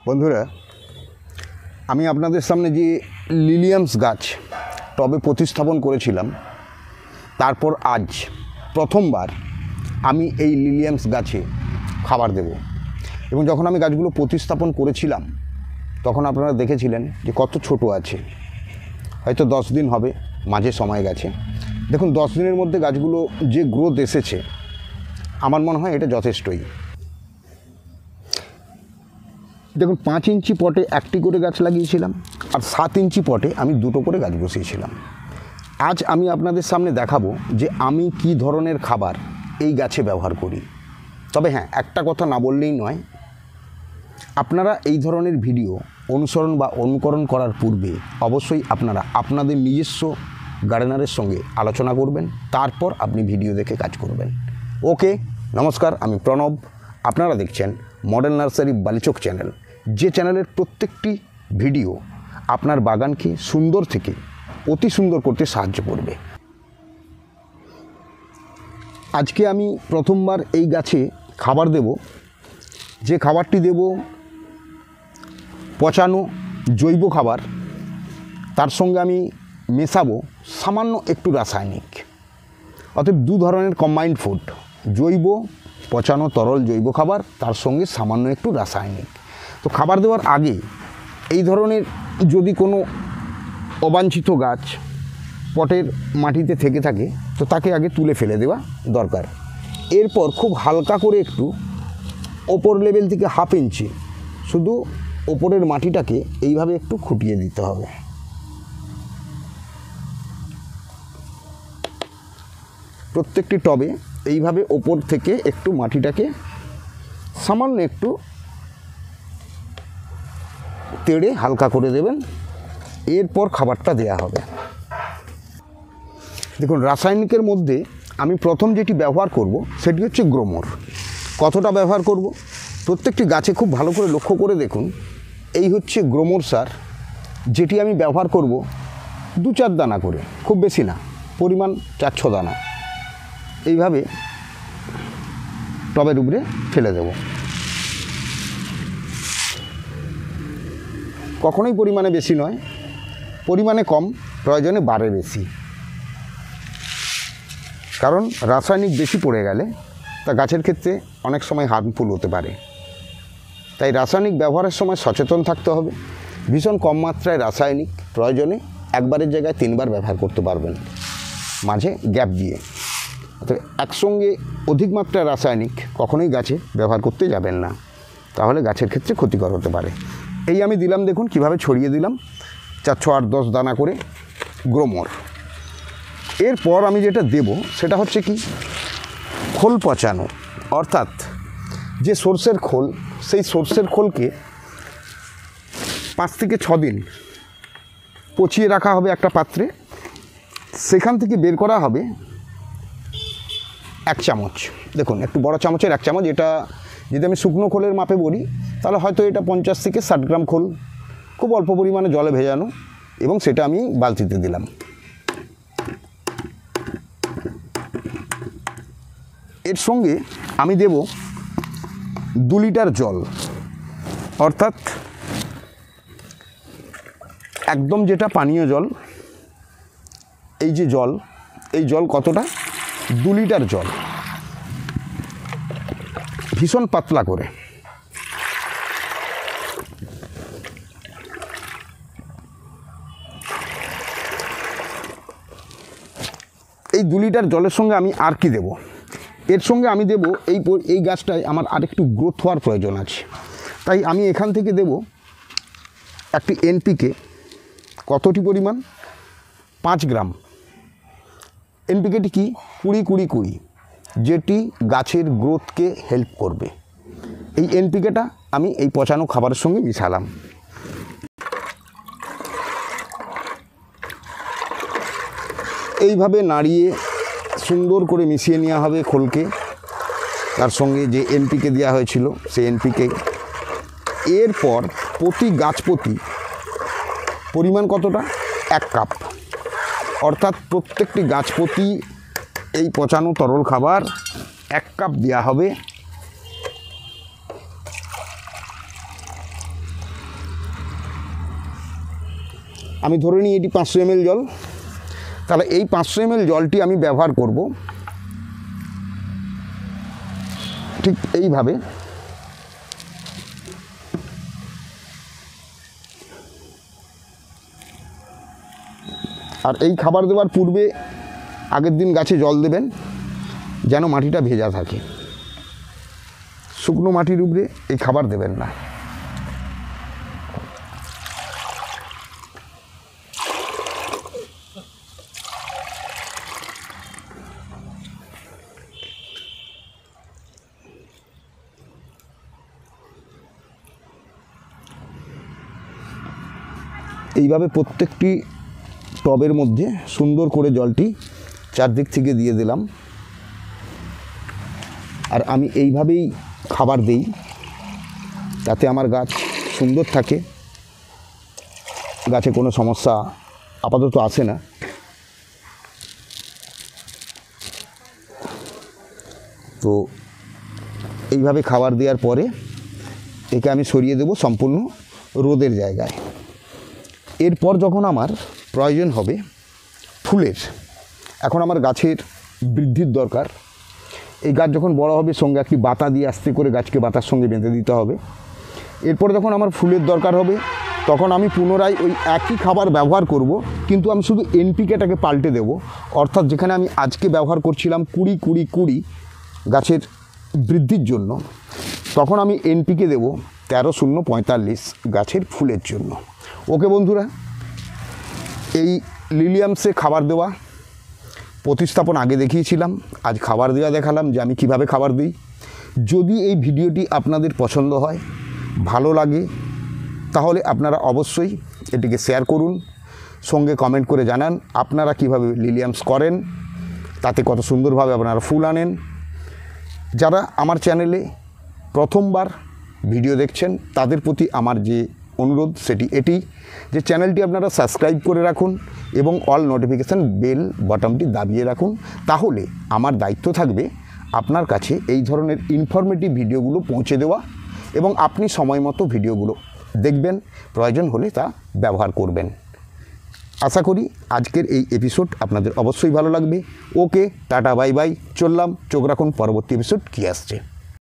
বন্ধুরা, আমি আপনাদের সামনে যে লিলিয়ামস গাছ টবে প্রতিস্থাপন করেছিলাম, তারপর আজ প্রথমবার আমি এই লিলিয়ামস গাছে খাবার দেব। এবং যখন আমি গাছগুলো প্রতিস্থাপন করেছিলাম তখন আপনারা দেখেছিলেন যে কত ছোট আছে, হয়তো 10 দিন হবে, মাঝে সময় গেছে। দেখুন 10 দিনের মধ্যে গাছগুলো যে গ্রোথ এসেছে, আমার মনে হয় এটা যথেষ্টই। দেখুন 5 ইঞ্চি পটে 1টি করে গাছ লাগিয়েছিলাম, আর 7 ইঞ্চি পটে আমি 2টো করে গাছ বসিয়েছিলাম। আজ আমি আপনাদের সামনে দেখাবো যে আমি কি ধরনের খাবার এই গাছে ব্যবহার করি। তবে হ্যাঁ, একটা কথা না বললেই নয়, আপনারা এই ধরনের ভিডিও অনুসরণ বা অনুকরণ করার পূর্বে অবশ্যই আপনারা আপনাদের নিজস্ব গার্ডেনারের সঙ্গে আলোচনা করবেন, তারপর আপনি ভিডিও দেখে কাজ করবেন। ওকে, নমস্কার, আমি প্রণব। আপনারা দেখছেন মডেল নার্সারি বালিচক চ্যানেল, যে চ্যানেলের প্রত্যেকটি ভিডিও আপনার বাগানকে সুন্দর থেকে অতি সুন্দর করতে সাহায্য করবে। আজকে আমি প্রথমবার এই গাছে খাবার দেব। যে খাবারটি দেব পচানো জৈব খাবার, তার সঙ্গে আমি মেশাবো সামান্য একটু রাসায়নিক। অতএব 2 ধরনের কম্বাইন্ড ফুড, জৈব পচানো তরল জৈব খাবার, তার সঙ্গে সামান্য একটু রাসায়নিক। তো খাবার দেওয়ার আগে এই ধরনের যদি কোনো অবাঞ্ছিত গাছ পটের মাটিতে থেকে থাকে তো তাকে আগে তুলে ফেলে দেওয়া দরকার। এরপর খুব হালকা করে একটু ওপর লেভেল থেকে 1/2 ইঞ্চি শুধু ওপরের মাটিটাকে এইভাবে একটু খুঁটিয়ে দিতে হবে। প্রত্যেকটি টবে এইভাবে ওপর থেকে একটু মাটিটাকে সামান্য একটু তেড়ে হালকা করে দেবেন। এরপর খাবারটা দেয়া হবে। দেখুন, রাসায়নিকের মধ্যে আমি প্রথম যেটি ব্যবহার করব সেটি হচ্ছে গ্রোমোর। কতটা ব্যবহার করব প্রত্যেকটি গাছে খুব ভালো করে লক্ষ্য করে দেখুন। এই হচ্ছে গ্রোমোর সার, যেটি আমি ব্যবহার করব 2-4 দানা করে, খুব বেশি না, পরিমাণ 4-6 দানা। এইভাবে টবের উপরে ফেলে দেব। কখনোই পরিমাণে বেশি নয়, পরিমাণে কম, প্রয়োজনে বাড়ে বেশি। কারণ রাসায়নিক বেশি পড়ে গেলে তা গাছের ক্ষেত্রে অনেক সময় হার্মফুল হতে পারে। তাই রাসায়নিক ব্যবহারের সময় সচেতন থাকতে হবে। ভীষণ কম মাত্রায় রাসায়নিক, প্রয়োজনে একবারের জায়গায় 3বার ব্যবহার করতে পারবেন, মাঝে গ্যাপ দিয়ে। একসঙ্গে অধিক মাত্রায় রাসায়নিক কখনোই গাছে ব্যবহার করতে যাবেন না, তাহলে গাছের ক্ষেত্রে ক্ষতিকর হতে পারে। এই আমি দিলাম, দেখুন কিভাবে ছড়িয়ে দিলাম 4, 6, 8, 10 দানা করে গ্রোমোর। এরপর আমি যেটা দেব সেটা হচ্ছে কি, খোল পচানো। অর্থাৎ যে সর্ষের খোল, সেই সর্ষের খোলকে 5 থেকে 6 দিন পচিয়ে রাখা হবে একটা পাত্রে। সেখান থেকে বের করা হবে 1 চামচ। দেখুন, একটু বড় চামচের 1 চামচ। এটা যদি আমি শুকনো খোলের মাপে বলি তাহলে হয়তো এটা 50 থেকে 60 গ্রাম খোল, খুব অল্প পরিমাণে জলে ভেজানো, এবং সেটা আমি বালতিতে দিলাম। এর সঙ্গে আমি দেব 2 লিটার জল, অর্থাৎ একদম যেটা পানীয় জল। এই যে জল, এই জল কতটা, 2 লিটার জল, ভীষণ পাতলা করে। এই 2 লিটার জলের সঙ্গে আমি আর কি দেব, এর সঙ্গে আমি দেব এই গাছটায় আমার আরেকটু গ্রোথ হওয়ার প্রয়োজন আছে। তাই আমি এখান থেকে দেব একটি এনপিকে। কতটি পরিমাণ, 5 গ্রাম। এনপিকেটি কি, 20-20-20, যেটি গাছের গ্রোথকে হেল্প করবে। এই এনপিকেটা আমি এই পচানো খাবারের সঙ্গে মিশালাম। এইভাবে নাড়িয়ে সুন্দর করে মিশিয়ে নেওয়া হবে খোলকে, তার সঙ্গে যে এনপিকে দেওয়া হয়েছিল সেই এনপিকে। এরপর প্রতি গাছ প্রতি পরিমাণ কতটা, 1 কাপ। অর্থাৎ প্রত্যেকটি গাছ প্রতি এই পচানো তরল খাবার 1 কাপ দেওয়া হবে। আমি ধরে নিই এটি 500 ml জল। তাহলে এই 500 ml জলটি আমি ব্যবহার করব ঠিক এইভাবে। আর এই খাবার দেওয়ার পূর্বে আগের দিন গাছে জল দেবেন যেন মাটিটা ভেজা থাকে। শুকনো মাটির উপরে এই খাবার দেবেন না। এইভাবে প্রত্যেকটি টবের মধ্যে সুন্দর করে জলটি চারদিক থেকে দিয়ে দিলাম। আর আমি এইভাবেই খাবার দেই, তাতে আমার গাছ সুন্দর থাকে, গাছে কোনো সমস্যা আপাতত আসে না। তো এইভাবে খাবার দেওয়ার পরে একে আমি সরিয়ে দেব সম্পূর্ণ রোদের জায়গায়। এরপর যখন আমার প্রয়োজন হবে ফুলের, এখন আমার গাছের বৃদ্ধির দরকার। এই গাছ যখন বড় হবে সঙ্গে একটি বাতা দিয়ে আস্তে করে গাছকে বাতার সঙ্গে বেঁধে দিতে হবে। এরপর যখন আমার ফুলের দরকার হবে তখন আমি পুনরায় ওই একই খাবার ব্যবহার করব, কিন্তু আমি শুধু এনপিকেটাকে পাল্টে দেব। অর্থাৎ যেখানে আমি আজকে ব্যবহার করছিলাম 20-20-20 গাছের বৃদ্ধির জন্য, তখন আমি এনপিকে দেব 13-0-45 গাছের ফুলের জন্য। ওকে বন্ধুরা, এই লিলিয়ামসে খাবার দেওয়া প্রতিস্থাপন আগে দেখিয়েছিলাম, আজ খাবার দেওয়া দেখালাম যে আমি কিভাবে খাবার দিই। যদি এই ভিডিওটি আপনাদের পছন্দ হয়, ভালো লাগে, তাহলে আপনারা অবশ্যই এটিকে শেয়ার করুন, সঙ্গে কমেন্ট করে জানান আপনারা কিভাবে লিলিয়ামস করেন, তাতে কত সুন্দরভাবে আপনারা ফুল আনেন। যারা আমার চ্যানেলে প্রথমবার ভিডিও দেখছেন তাদের প্রতি আমার যে অনুরোধ সেটি এটি যে চ্যানেলটি আপনারা সাবস্ক্রাইব করে রাখুন এবং অল নোটিফিকেশান বেল বটনটি দাবিয়ে রাখুন। তাহলে আমার দায়িত্ব থাকবে আপনার কাছে এই ধরনের ইনফরমেটিভ ভিডিওগুলো পৌঁছে দেওয়া এবং আপনি সময় মতো ভিডিওগুলো দেখবেন, প্রয়োজন হলে তা ব্যবহার করবেন। আশা করি আজকের এই এপিসোড আপনাদের অবশ্যই ভালো লাগবে। ওকে, টাটা, বাই বাই, চললাম। চোখ রাখুন পরবর্তী এপিসোড কী আসছে।